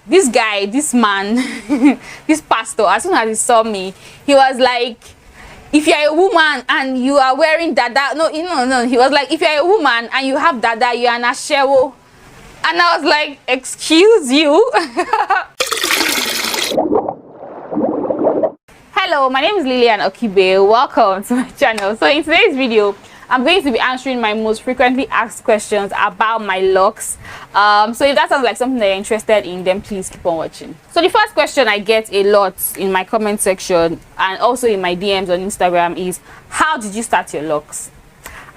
this guy, this man, this pastor, as soon as he saw me, he was like, if you're a woman and you are wearing dada, no, he was like, if you're a woman and you have dada, you're an ashewo. And I was like, excuse you? Hello, my name is Lilian Okibe. Welcome to my channel. So in today's video, I'm going to be answering my most frequently asked questions about my locks. So if that sounds like something that you're interested in, then please keep on watching. So the first question I get a lot in my comment section and also in my DMs on Instagram is, how did you start your locks?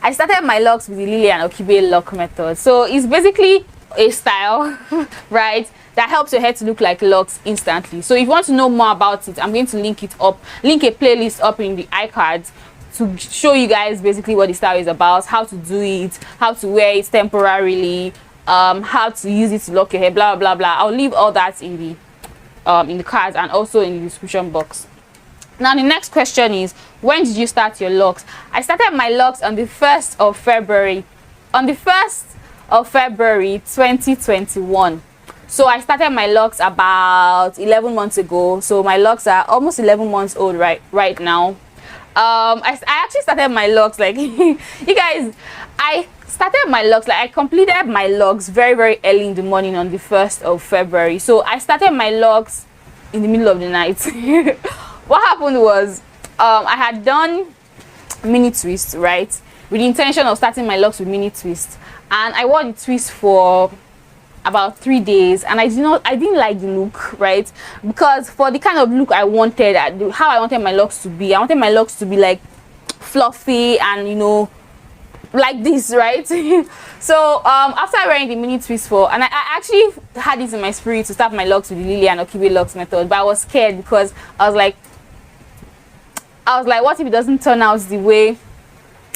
I started my locks with the Lilian Okibe lock method. So it's basically a style, right, that helps your hair to look like locks instantly. So if you want to know more about it, I'm going to link a playlist up in the iCards to show you guys basically what the style is about, how to do it, how to wear it temporarily, how to use it to lock your hair, blah blah blah. I'll leave all that in the cards and also in the description box. Now the next question is, when did you start your locks? I started my locks on the 1st of February. On the 1st of February 2021. So I started my locks about 11 months ago. So my locks are almost 11 months old right now. I actually started my locks like you guys, I started my locks like I completed my locks very early in the morning on the 1st of February. So I started my locks in the middle of the night. What happened was I had done mini twist, right, with the intention of starting my locks with mini twist, and I wore the twist for about 3 days, and I didn't like the look, right, because for the kind of look I wanted, how I wanted my locks to be, I wanted my locks to be like fluffy and, you know, like this, right? So after wearing the mini twist and I actually had it in my spirit to start my locks with the Lilian Okibe locks method, but I was scared because I was like, what if it doesn't turn out the way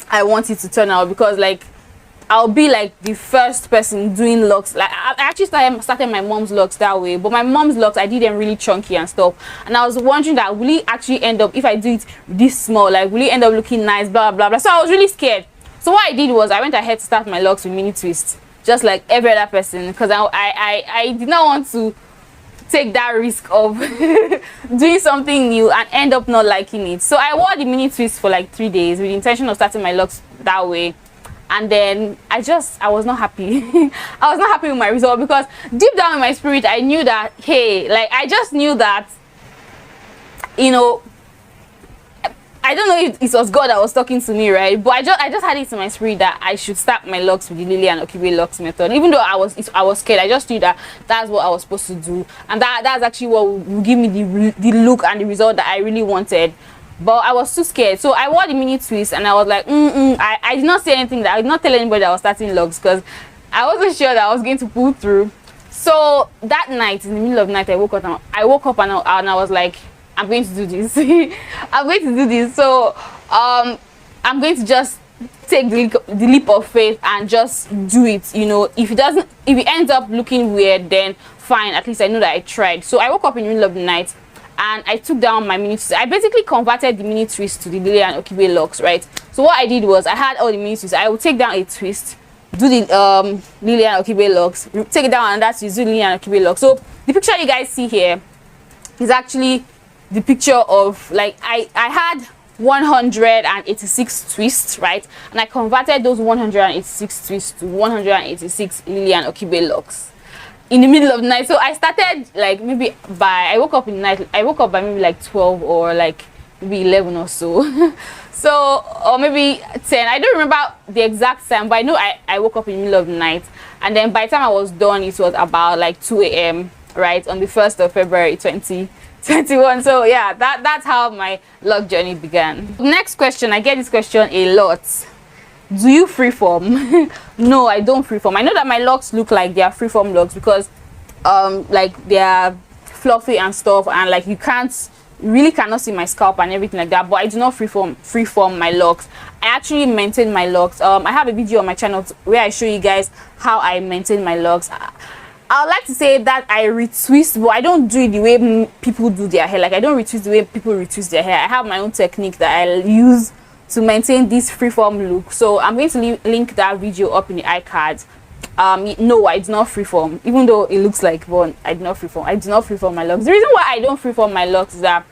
I want it to turn out? Because like I'll be like the first person doing locks. Like I actually started my mom's locks that way, but my mom's locks, I did them really chunky and stuff, and I was wondering that will it actually end up, if I do it this small, like will it end up looking nice, blah blah blah. So I was really scared. So what I did was I went ahead to start my locks with mini twist, just like every other person, because I did not want to take that risk of doing something new and end up not liking it. So I wore the mini twist for like 3 days with the intention of starting my locks that way. And then I was not happy. I was not happy with my result, because deep down in my spirit I knew that, hey, like I just knew that, you know, I don't know if it was God that was talking to me, right, but I just had it in my spirit that I should start my locks with the Lilian Okibe locks method. Even though I was scared, I just knew that that's what I was supposed to do, and that's actually what would give me the look and the result that I really wanted. But I was too scared, so I wore the mini twist, and I was like, I did not say anything. I did not tell anybody that I was starting locks, because I wasn't sure that I was going to pull through. So that night, in the middle of the night, I woke up and I was like, I'm going to do this. I'm going to do this. So I'm going to just take the leap of faith and just do it. You know, if it ends up looking weird, then fine. At least I know that I tried. So I woke up in the middle of the night, and I took down my mini twist. I basically converted the mini twist to the Lilian Okibe locks, right? So what I did was I had all the mini twists. I would take down a twist, do the Lilian Okibe locks, take it down, and that's do the Lilian Okibe locks. So the picture you guys see here is actually the picture of, like, I had 186 twists, right? And I converted those 186 twists to 186 Lilian Okibe locks in the middle of the night. So I started like I woke up in the night. I woke up by maybe like 12 or like maybe 11 or so. So, or maybe 10. I don't remember the exact time, but I know I woke up in the middle of the night, and then by the time I was done, it was about like 2 a.m. right, on the 1st of February 2021. So yeah, that's how my lock journey began. Next question, I get this question a lot. Do you freeform? No, I don't freeform. I know that my locks look like they are freeform locks because like they are fluffy and stuff, and like you really cannot see my scalp and everything like that, but I do not freeform my locks. I actually maintain my locks. I have a video on my channel where I show you guys how I maintain my locks. I would like to say that I retwist, but I don't do it the way people do their hair. Like I don't retwist the way people retwist their hair. I have my own technique that I use to maintain this freeform look. So I'm going to link that video up in the iCards. No, I do not freeform, even though it looks like one. I do not freeform. I do not freeform my locks. The reason why I don't freeform my locks is that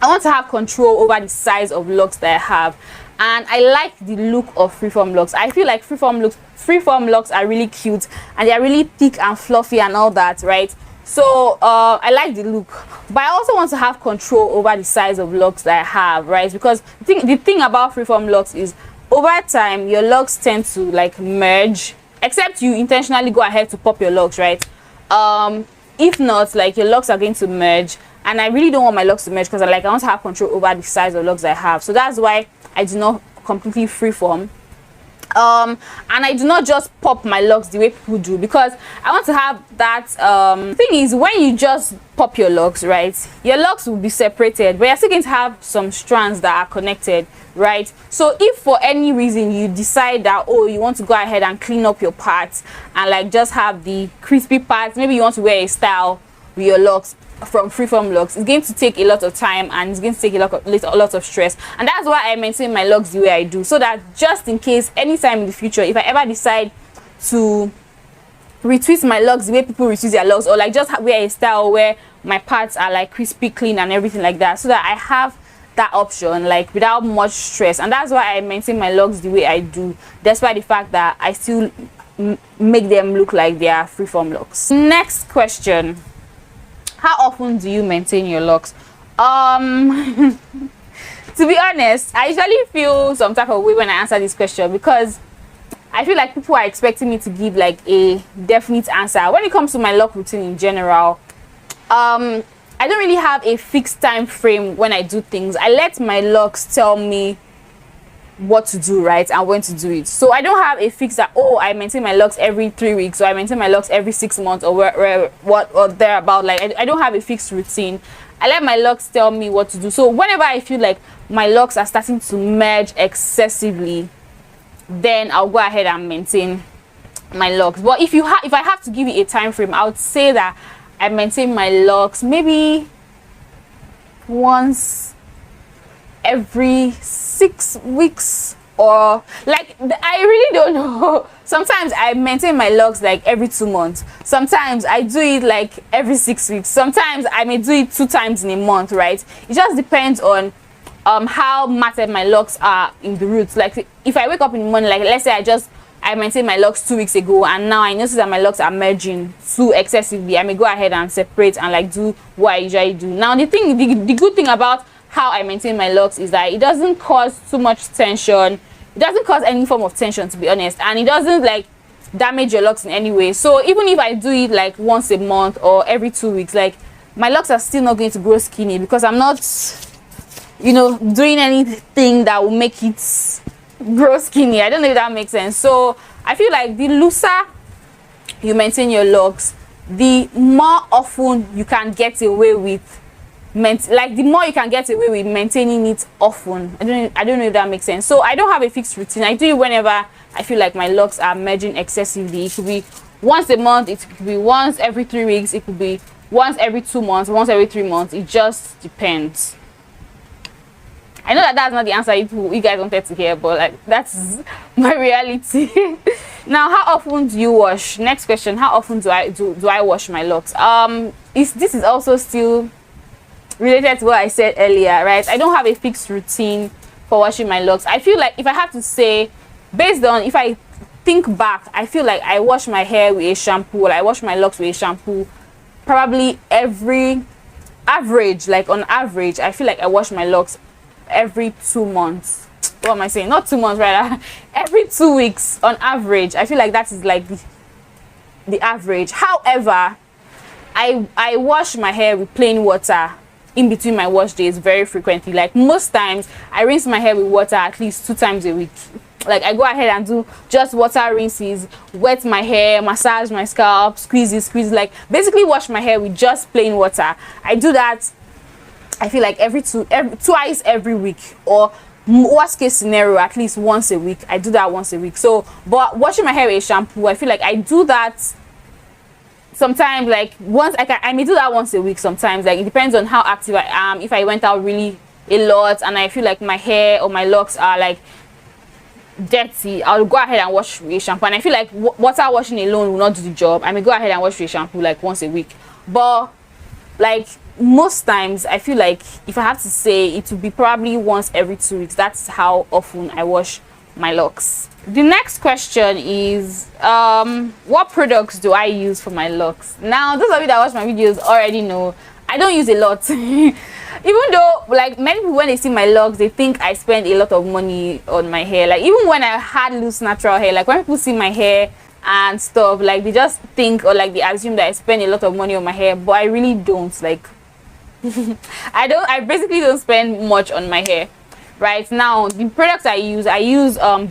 I want to have control over the size of locks that I have, and I like the look of freeform locks. I feel like freeform locks are really cute, and they are really thick and fluffy and all that, right? So I like the look, but I also want to have control over the size of locks that I have, right? Because the thing about freeform locks is, over time your locks tend to like merge, except you intentionally go ahead to pop your locks, right? If not, like, your locks are going to merge, and I really don't want my locks to merge, because I want to have control over the size of locks I have. So that's why I do not completely freeform. And I do not just pop my locks the way people do, because I want to have that thing is, when you just pop your locks, right, your locks will be separated, but you're still going to have some strands that are connected, right? So if for any reason you decide that, oh, you want to go ahead and clean up your parts and like just have the crispy parts, maybe you want to wear a style with your locks from freeform locks, it's going to take a lot of time, and it's going to take a lot of stress. And that's why I maintain my locks the way I do, so that just in case anytime in the future, if I ever decide to retwist my locks the way people retwist their locks, or like just wear a style where my parts are like crispy clean and everything like that, so that I have that option like without much stress. And that's why I maintain my locks the way I do, despite the fact that I still make them look like they are freeform locks. Next question: how often do you maintain your locks? To be honest, I usually feel some type of way when I answer this question, because I feel like people are expecting me to give like a definite answer when it comes to my lock routine in general. I don't really have a fixed time frame when I do things. I let my locks tell me what to do, right, and when to do it. So I don't have a fix that, oh, I maintain my locks every 3 weeks, or I maintain my locks every 6 months, or what or thereabout. Like, I don't have a fixed routine. I let my locks tell me what to do. So whenever I feel like my locks are starting to merge excessively, then I'll go ahead and maintain my locks. But if I have to give you a time frame, I would say that I maintain my locks maybe once every 6 weeks, or like, I really don't know. Sometimes I maintain my locks like every 2 months. Sometimes I do it like every 6 weeks. Sometimes I may do it 2 times in a month, right? It just depends on how matted my locks are in the roots. Like, if I wake up in the morning, like let's say I maintained my locks 2 weeks ago, and now I notice that my locks are merging too excessively, I may go ahead and separate and like do what I usually do. Now the good thing about how I maintain my locks is that it doesn't cause too much tension. It doesn't cause any form of tension, to be honest, and it doesn't like damage your locks in any way. So even if I do it like once a month or every 2 weeks, like, my locks are still not going to grow skinny, because I'm not, you know, doing anything that will make it grow skinny. I don't know if that makes sense. So I feel like the looser you maintain your locks, the more often you can get away with the more you can get away with maintaining it often. I don't know if that makes sense. So I don't have a fixed routine. I do it whenever I feel like my locks are merging excessively. It could be once a month, it could be once every 3 weeks, it could be once every 2 months, once every 3 months. It just depends. I know that that's not the answer you guys wanted to hear, but like, that's my reality. Now, how often do you wash? Next question: how often do I wash my locks? This is also still related to what I said earlier, right? I don't have a fixed routine for washing my locks. I feel like, if I have to say, based on, if I think back, I feel like I wash my hair with a shampoo, or I wash my locks with a shampoo probably every average, like on average, I feel like I wash my locks every 2 months. What am I saying? Not 2 months, right? Every 2 weeks on average. I feel like that is like the average. However, I wash my hair with plain water in between my wash days very frequently. Like, most times I rinse my hair with water at least 2 times a week. Like, I go ahead and do just water rinses, wet my hair, massage my scalp, squeeze it, like basically wash my hair with just plain water. I do that, I feel like twice every week, or worst case scenario at least once a week. I do that once a week. So, but washing my hair with a shampoo, I feel like I do that sometimes, like once. I may do that once a week sometimes. Like, it depends on how active I am. If I went out really a lot and I feel like my hair or my locks are like dirty, I'll go ahead and wash with a shampoo. And I feel like water washing alone will not do the job. I may go ahead and wash with a shampoo like once a week, but like most times I feel like if I have to say, it will be probably once every 2 weeks. That's how often I wash my locks. The next question is what products do I use for my locks? Now those of you that watch my videos already know I don't use a lot. Even though like many people, when they see my locks, they think I spend a lot of money on my hair. Like even when I had loose natural hair, like when people see my hair and stuff, like they just think, or like they assume that I spend a lot of money on my hair, but I really don't. Like I basically don't spend much on my hair. Right now, the products I use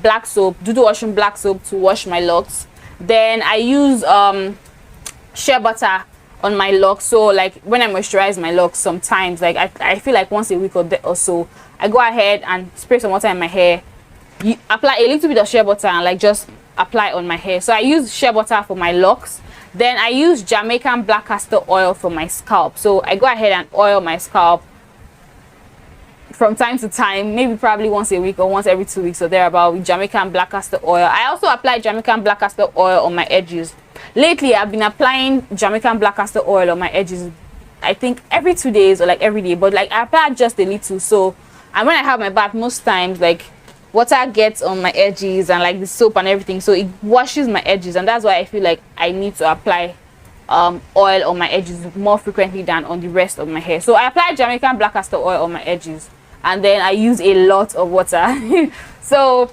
black soap, Dudu washing black soap to wash my locks. Then I use shea butter on my locks. So like when I moisturize my locks, sometimes like I feel like once a week or so, I go ahead and spray some water in my hair, apply a little bit of shea butter and like just apply on my hair. So I use shea butter for my locks. Then I use Jamaican black castor oil for my scalp. So I go ahead and oil my scalp from time to time, maybe probably once a week or once every 2 weeks or thereabout, with Jamaican black castor oil. I also apply Jamaican black castor oil on my edges. Lately I've been applying Jamaican black castor oil on my edges, I think every 2 days or like every day, but like I apply just a little. So, and when I have my bath, most times like water gets on my edges and like the soap and everything, so it washes my edges, and that's why I feel like I need to apply oil on my edges more frequently than on the rest of my hair. So I apply Jamaican black castor oil on my edges, and then I use a lot of water. So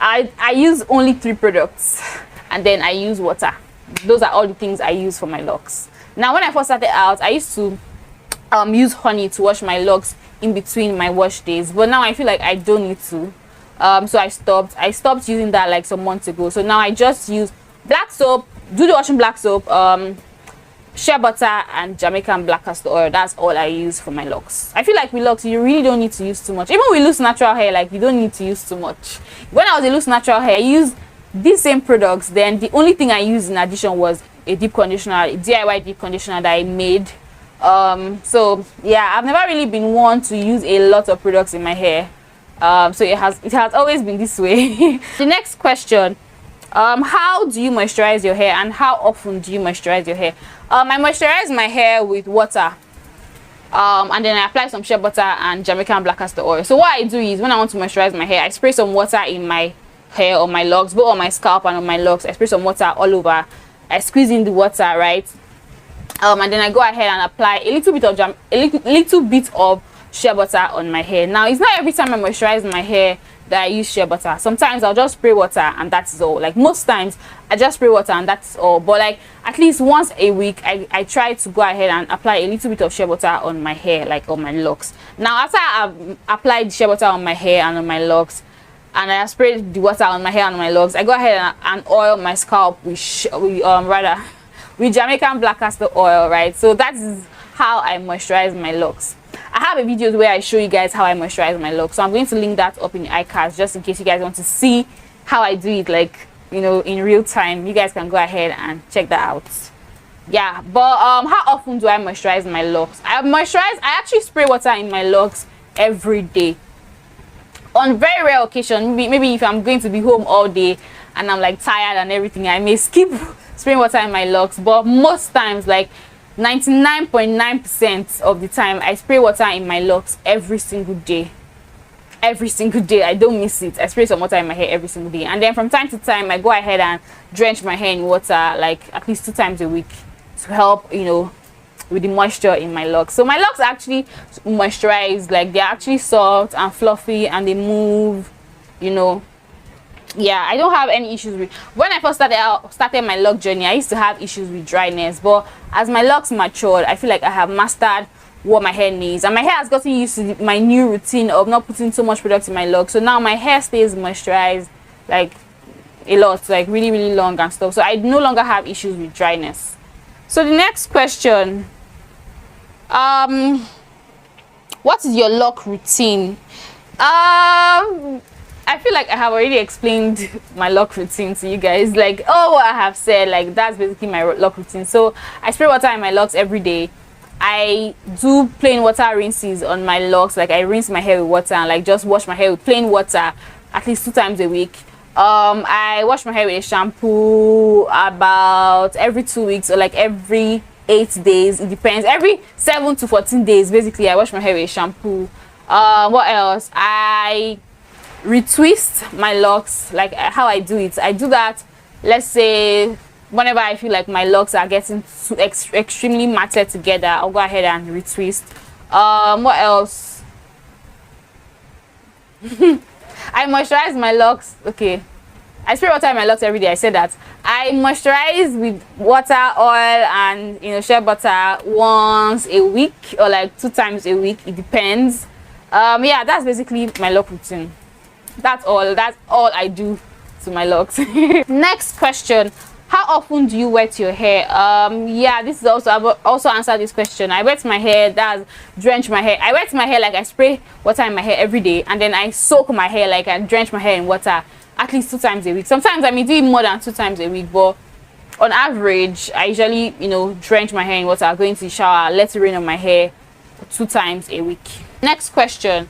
I use only 3 products, and then I use water. Those are all the things I use for my locks. Now when I first started out, I used to use honey to wash my locks in between my wash days, but now I feel like I don't need to. So I stopped using that like some months ago. So now I just use black soap, Dudu washing black soap, shea butter, and Jamaican black castor oil. That's all I use for my locks. I feel like with locks, you really don't need to use too much. Even with loose natural hair, like you don't need to use too much. When I was a loose natural hair, I used these same products. Then the only thing I used in addition was a deep conditioner, a DIY deep conditioner that I made. So yeah, I've never really been one to use a lot of products in my hair. So it has always been this way. The next question, how do you moisturize your hair, and how often do you moisturize your hair? I moisturize my hair with water, and then I apply some shea butter and Jamaican black castor oil. So what I do is, when I want to moisturize my hair, I spray some water in my hair or my locks, both on my scalp and on my locks. I spray some water all over. I squeeze in the water, right? And then I go ahead and apply a little bit of shea butter on my hair. Now it's not every time I moisturize my hair that I use shea butter. Sometimes I'll just spray water and that's all. Like most times I just spray water and that's all, but like at least once a week I try to go ahead and apply a little bit of shea butter on my hair, like on my locks. Now after I've applied shea butter on my hair and on my locks, and I sprayed the water on my hair and on my locks, I go ahead and oil my scalp with Jamaican black castor oil, right? So that is how I moisturize my locks. I have a video where I show you guys how I moisturize my locks, so I'm going to link that up in the iCards just in case you guys want to see how I do it, like, you know, in real time. You guys can go ahead and check that out. Yeah, but how often do I moisturize my locks? I actually spray water in my locks every day. On very rare occasion, maybe if I'm going to be home all day and I'm like tired and everything, I may skip spraying water in my locks, but most times, like 99.9% of the time, I spray water in my locks every single day. Every single day, I don't miss it. I spray some water in my hair every single day, and then from time to time I go ahead and drench my hair in water, like at least 2 times a week, to help, you know, with the moisture in my locks. So my locks actually moisturize, like they're actually soft and fluffy and they move, you know. Yeah, I don't have any issues with. When I first started my lock journey, I used to have issues with dryness, but as my locks matured, I feel like I have mastered what my hair needs, and my hair has gotten used to my new routine of not putting so much product in my locks. So now my hair stays moisturized like a lot, like really long and stuff. So I no longer have issues with dryness. So the next question, what is your lock routine? I feel like I have already explained my lock routine to you guys. Like all what I have said, like that's basically my lock routine. So I spray water in my locks every day. I do plain water rinses on my locks, like I rinse my hair with water and like just wash my hair with plain water at least 2 times a week. I wash my hair with a shampoo about every 2 weeks, or like every 8 days. It depends. Every 7 to 14 days, basically, I wash my hair with a shampoo. What else? I retwist my locks. Like how I do it, I do that, let's say, whenever I feel like my locks are getting too extremely matted together, I'll go ahead and retwist. What else? I moisturize my locks. Okay, I spray water in my locks every day. I said that. I moisturize with water, oil, and shea butter once a week, or like 2 times a week. It depends. Yeah, that's basically my lock routine. That's all I do to my locks. Next question: how often do you wet your hair? Yeah, this is also, I've also answered this question. I wet my hair, that's drench my hair. I wet my hair, like I spray water in my hair every day, and then I soak my hair, like I drench my hair in water at least 2 times a week. Sometimes I may do it more than 2 times a week, but on average I usually drench my hair in water, go into the shower, let it rain on my hair 2 times a week. Next question: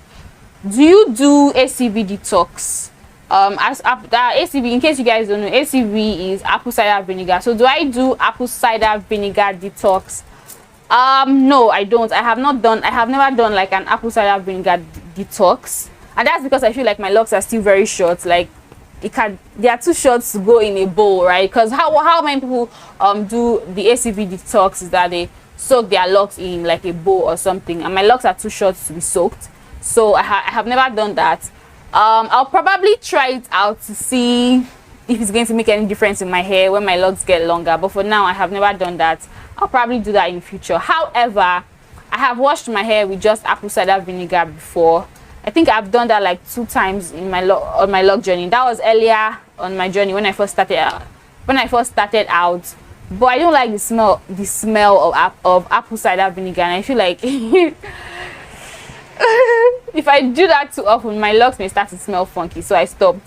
do you do ACV detox? ACV, in case you guys don't know, ACV is apple cider vinegar. So do I do apple cider vinegar detox? No, I don't. I have never done like an apple cider vinegar detox, and that's because I feel like my locks are still very short. Like they are too short to go in a bowl, right? Because how many people do the ACV detox is that they soak their locks in like a bowl or something, and my locks are too short to be soaked, so I have never done that. I'll probably try it out to see if it's going to make any difference in my hair when my locks get longer, but for now I have never done that. I'll probably do that in the future. However, I have washed my hair with just apple cider vinegar before. I think I've done that like 2 times in my lock journey. That was earlier on my journey when I first started out, but I don't like the smell of apple cider vinegar, and I feel like if I do that too often, my locks may start to smell funky, so I stopped.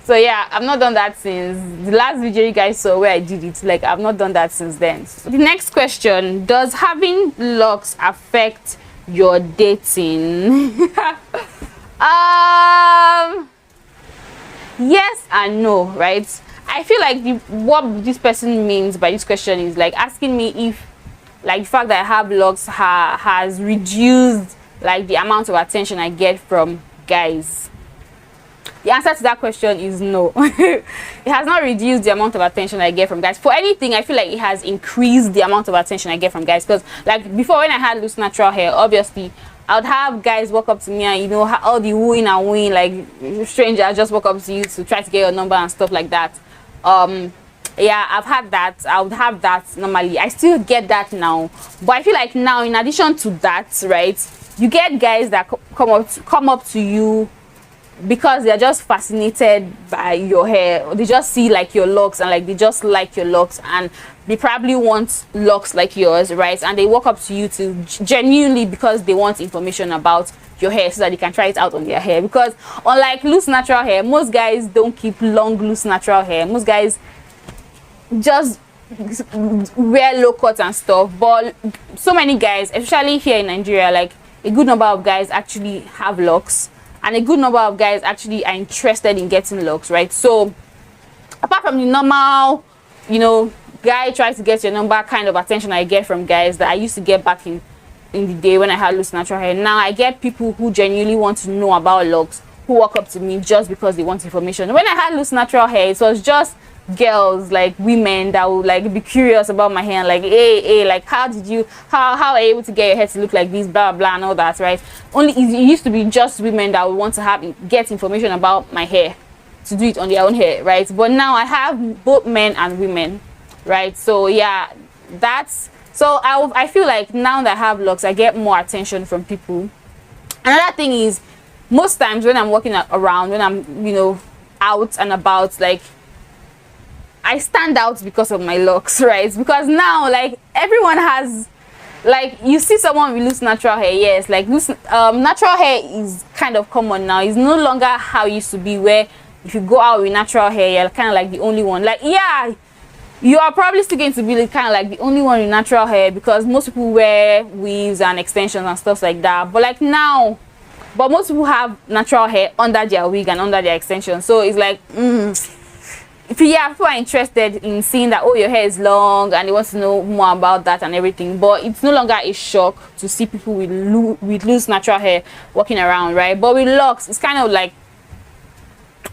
So yeah, I've not done that since the last video you guys saw where I did it. Like, I've not done that since then. So the next question: does having locks affect your dating? Yes and no, right? I feel like what this person means by this question is like asking me if like the fact that I have locks has reduced like the amount of attention I get from guys. The answer to that question is no. It has not reduced the amount of attention I get from guys. For anything, I feel like it has increased the amount of attention I get from guys. Because like before, when I had loose natural hair, obviously I would have guys walk up to me and all the wooing and wooing, like strangers just walk up to you to try to get your number and stuff like that. Yeah, I've had that. I would have that normally. I still get that now, but I feel like now, in addition to that, right, you get guys that come up to you because they're just fascinated by your hair, or they just see like your locks and like they just like your locks, and they probably want locks like yours, right? And they walk up to you to genuinely because they want information about your hair so that they can try it out on their hair. Because unlike loose natural hair, most guys don't keep long loose natural hair. Most guys just wear low cut and stuff. But so many guys, especially here in Nigeria, like a good number of guys actually have locks, and a good number of guys actually are interested in getting locks, right? So apart from the normal, guy tries to get your number kind of attention I get from guys that I used to get back in the day when I had loose natural hair, now I get people who genuinely want to know about locks, who walk up to me just because they want information. When I had loose natural hair, it was just girls, like women, that would like be curious about my hair and like, hey, like how are you able to get your hair to look like this, blah blah and all that, right? It used to be just women that would want to get information about my hair to do it on their own hair, right? But now I have both men and women, right? So yeah, I feel like now that I have locks, I get more attention from people. Another thing is, most times when I'm walking around, when I'm out and about, like I stand out because of my locks, right? Because now, like, everyone has, like, you see someone with loose natural hair, yes, like natural hair is kind of common now. It's no longer how it used to be, where if you go out with natural hair, you're kind of like the only one. Like, yeah, you are probably still going to be kind of like the only one with natural hair, because most people wear weaves and extensions and stuff like that. But like now, but most people have natural hair under their wig and under their extensions. So it's like if people are interested in seeing that, oh, your hair is long, and they want to know more about that and everything, but it's no longer a shock to see people with loose natural hair walking around, right? But with locks, it's kind of like,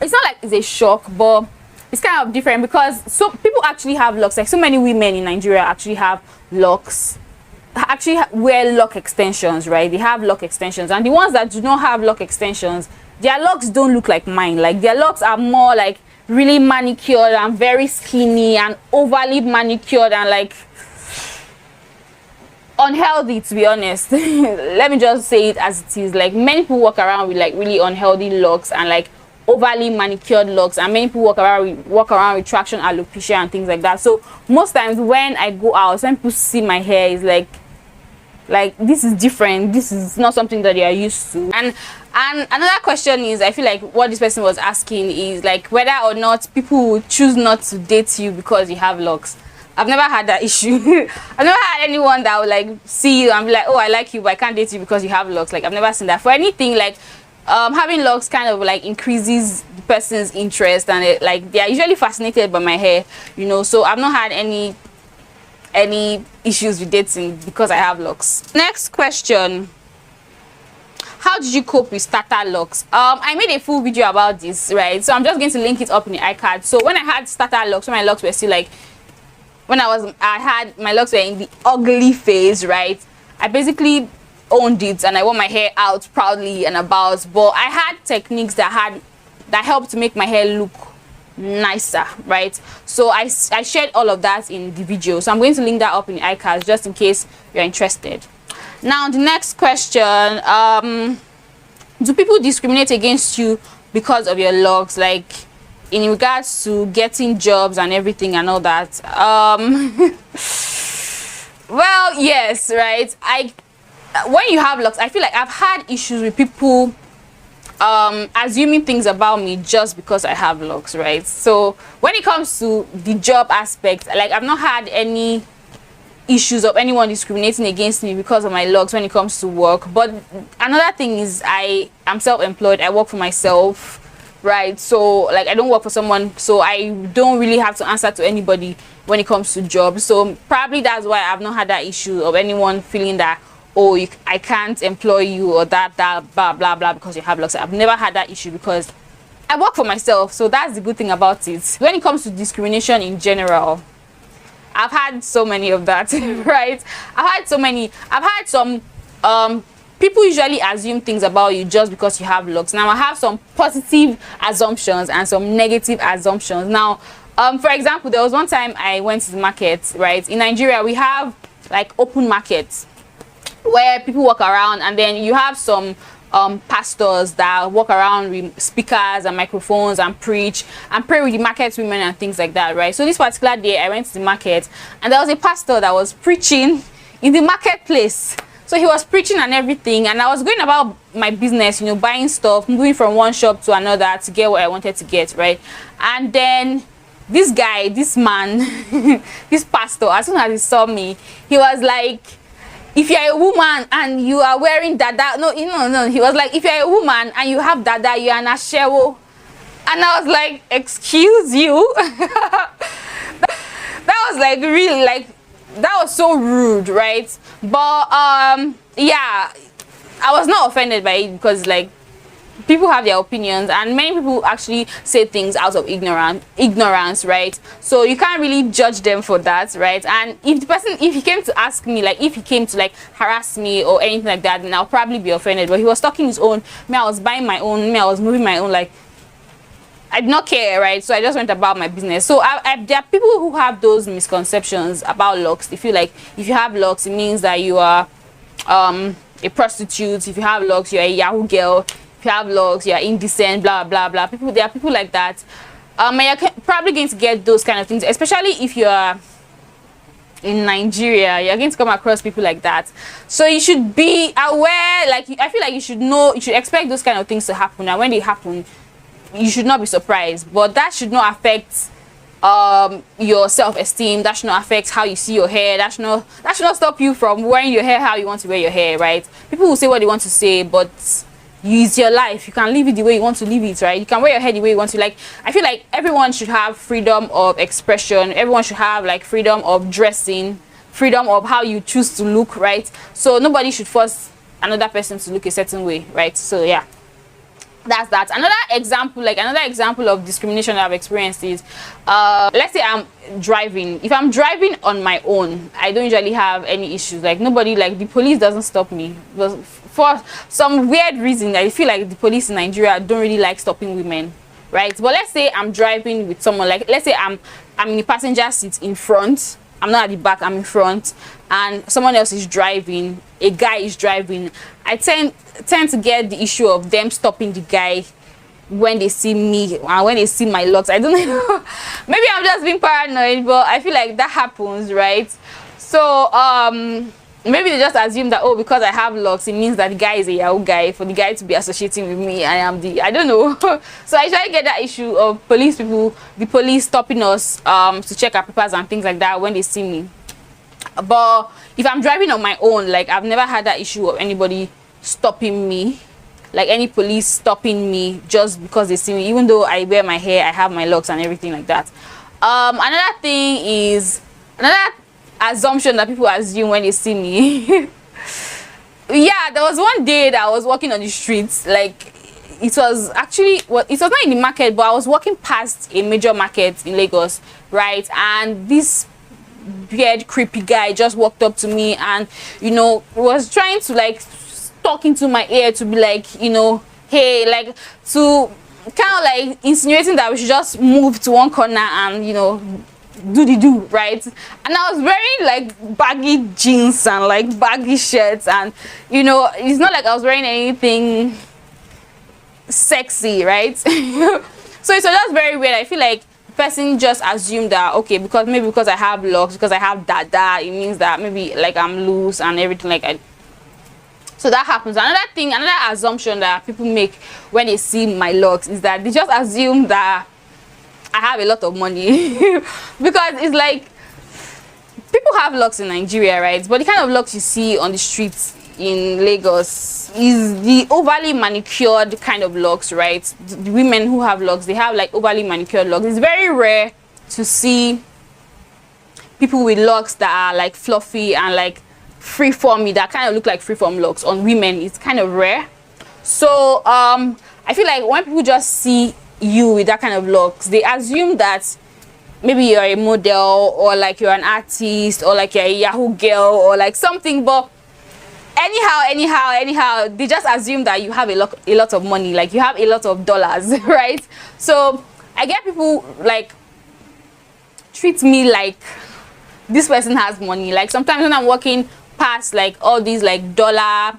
it's not like it's a shock, but it's kind of different, because so people actually have locks. Like, so many women in Nigeria actually have locks, actually wear lock extensions, right? They have lock extensions, and the ones that do not have lock extensions, their locks don't look like mine. Like, their locks are more like really manicured and very skinny and overly manicured and like unhealthy, to be honest. Let me just say it as it is. Like, many people walk around with like really unhealthy locks and like overly manicured locks, and many people walk around with traction alopecia and things like that. So most times when I go out, when people see my hair, is like this is different, this is not something that they are used to. And another question is, I feel like what this person was asking is like whether or not people would choose not to date you because you have locks. I've never had that issue. I've never had anyone that would like see you and be like, oh, I like you, but I can't date you because you have locks. Like, I've never seen that. For anything, like having locks kind of like increases the person's interest, and like they are usually fascinated by my hair, you know. So I've not had any issues with dating because I have locks. Next question: how did you cope with starter locks? I made a full video about this, right? So I'm just going to link it up in the iCard. So when I had starter locks, when my locks were still like, when my locks were in the ugly phase, right? I basically owned it and I wore my hair out proudly and about. But I had techniques that helped to make my hair look nicer, right? So I shared all of that in the video, so I'm going to link that up in the iCard just in case you're interested. Now the next question: do people discriminate against you because of your locks, like in regards to getting jobs and everything and all that? Well, yes, right. When you have locks, I feel like I've had issues with people assuming things about me just because I have locks, right? So when it comes to the job aspect, like, I've not had any issues of anyone discriminating against me because of my locks when it comes to work. But another thing is, I am self-employed. I work for myself, right? So like, I don't work for someone, so I don't really have to answer to anybody when it comes to jobs. So probably that's why I've not had that issue of anyone feeling that, oh, I can't employ you, or that blah blah blah because you have locks. I've never had that issue because I work for myself. So that's the good thing about it. When it comes to discrimination in general, I've had so many of that. Right? I've had some people usually assume things about you just because you have locks. Now I have some positive assumptions and some negative assumptions. Now for example, there was one time I went to the market, right? In Nigeria, we have like open markets where people walk around, and then you have some pastors that walk around with speakers and microphones and preach and pray with the market women and things like that, right? So this particular day I went to the market, and there was a pastor that was preaching in the marketplace. So he was preaching and everything, and I was going about my business, you know, buying stuff, moving from one shop to another to get what I wanted to get, right? And then this guy, this man, this pastor, as soon as he saw me, he was like, if you're a woman and you are wearing dada, no, he was like, if you're a woman and you have dada, you're an ashewo. And I was like, excuse you? That was like really, like, that was so rude, right? But yeah, I was not offended by it, because like, people have their opinions, and many people actually say things out of ignorance, right? So you can't really judge them for that, right? And if he came to ask me, like, if he came to like harass me or anything like that, then I'll probably be offended. But he was talking his own, me, I was buying my own, me, I was moving my own, like, I did not care, right? So I just went about my business. So there are people who have those misconceptions about locks. They feel like if you have locks, it means that you are a prostitute. If you have locks, you're a Yahoo girl. If you have locks, you're indecent, blah blah blah. There are people like that. And you're probably going to get those kind of things, especially if you're in Nigeria. You're going to come across people like that. So you should be aware. Like, I feel like you should know, you should expect those kind of things to happen, and when they happen, you should not be surprised. But that should not affect your self-esteem. That should not affect how you see your hair. That should not stop you from wearing your hair how you want to wear your hair, right? People will say what they want to say, but use your life. You can live it the way you want to live it, right? You can wear your hair the way you want to. Like, I feel like everyone should have freedom of expression. Everyone should have like freedom of dressing, freedom of how you choose to look, right? So nobody should force another person to look a certain way, right? So yeah, that's that. Another example of discrimination that I've experienced is let's say I'm driving. If I'm driving on my own, I don't usually have any issues. Like, nobody, like, the police doesn't stop me. But for some weird reason, I feel like the police in Nigeria don't really like stopping women, right? But let's say I'm driving with someone, like, let's say I'm in the passenger seat in front, I'm not at the back, I'm in front, and someone else is driving, a guy is driving. I tend to get the issue of them stopping the guy when they see me and when they see my locks. I don't know. Maybe I'm just being paranoid, but I feel like that happens, right? So maybe they just assume that, oh, because I have locks, it means that the guy is a Yahoo guy, for the guy to be associating with me. I don't know. So I try to get that issue of the police stopping us to check our papers and things like that when they see me. But if I'm driving on my own, like, I've never had that issue of anybody stopping me, like any police stopping me just because they see me, even though I wear my hair, I have my locks and everything like that. Another thing is, another assumption that people assume when they see me. Yeah, there was one day that I was walking on the streets. Like, it was actually, well, it was not in the market, but I was walking past a major market in Lagos, right? And this weird creepy guy just walked up to me and, you know, was trying to like talk into my ear to be like, you know, hey, like, to kind of like insinuating that we should just move to one corner and, you know, do, right? And I was wearing like baggy jeans and like baggy shirts, and, you know, it's not like I was wearing anything sexy, right? So it was just very weird. I feel like person just assumed that, okay, because I have locks, because I have dada, it means that maybe like I'm loose and everything like that. So that happens. Another assumption that people make when they see my locks is that they just assume that I have a lot of money. Because it's like, people have locks in Nigeria, right? But the kind of locks you see on the streets in Lagos is the overly manicured kind of locks, right? The women who have locks, they have like overly manicured locks. It's very rare to see people with locks that are like fluffy and like freeformy, that kind of look like freeform locks on women. It's kind of rare. So I feel like when people just see you with that kind of locks, they assume that maybe you're a model, or like you're an artist, or like you're a Yahoo girl, or like something. But anyhow, they just assume that you have a lot of money, like you have a lot of dollars, right? So I get people like treat me like this person has money. Like, sometimes when I'm walking past like all these like dollar,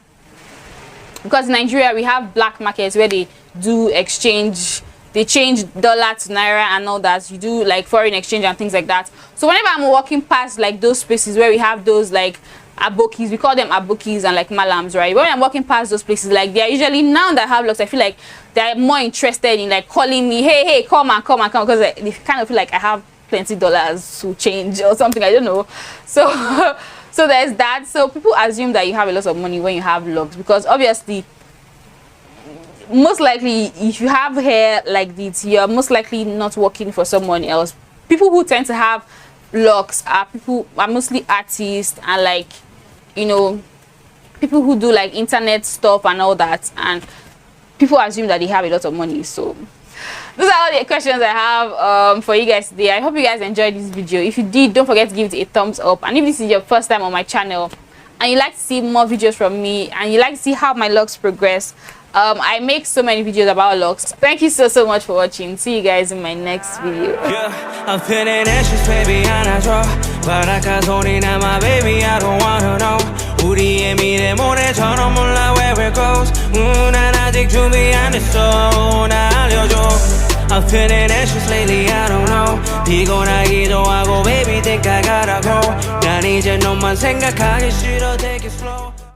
because in Nigeria we have black markets where they do exchange, they change dollar to naira and all that. You do like foreign exchange and things like that. So whenever I'm walking past like those spaces where we have those like abokis, we call them abokis and like malams, right? When I'm walking past those places, like, they're usually, now that I have locks, I feel like they're more interested in like calling me, hey, come, because they kind of feel like I have plenty dollars to change or something, I don't know. So so there's that. So people assume that you have a lot of money when you have locks, because obviously, most likely, if you have hair like this, you're most likely not working for someone else. People who tend to have locks are mostly artists and like, you know, people who do like internet stuff and all that, and people assume that they have a lot of money. So those are all the questions I have for you guys today. I hope you guys enjoyed this video. If you did, don't forget to give it a thumbs up, and if this is your first time on my channel and you like to see more videos from me and you like to see how my locks progress, I make so many videos about locks. Thank you so much for watching. See you guys in my next video. Yeah, I'm feeling anxious, baby, and I draw. But I can't only now, my baby, I don't wanna know. 우리 애미래 모래처럼 몰라 where it goes. 난 아직 준비 안 됐어, 나 알려줘. I'm feeling anxious lately, I don't know. 피곤하기도 하고, baby, think I gotta go. 난 이제 너만 생각하기 싫어, take it slow.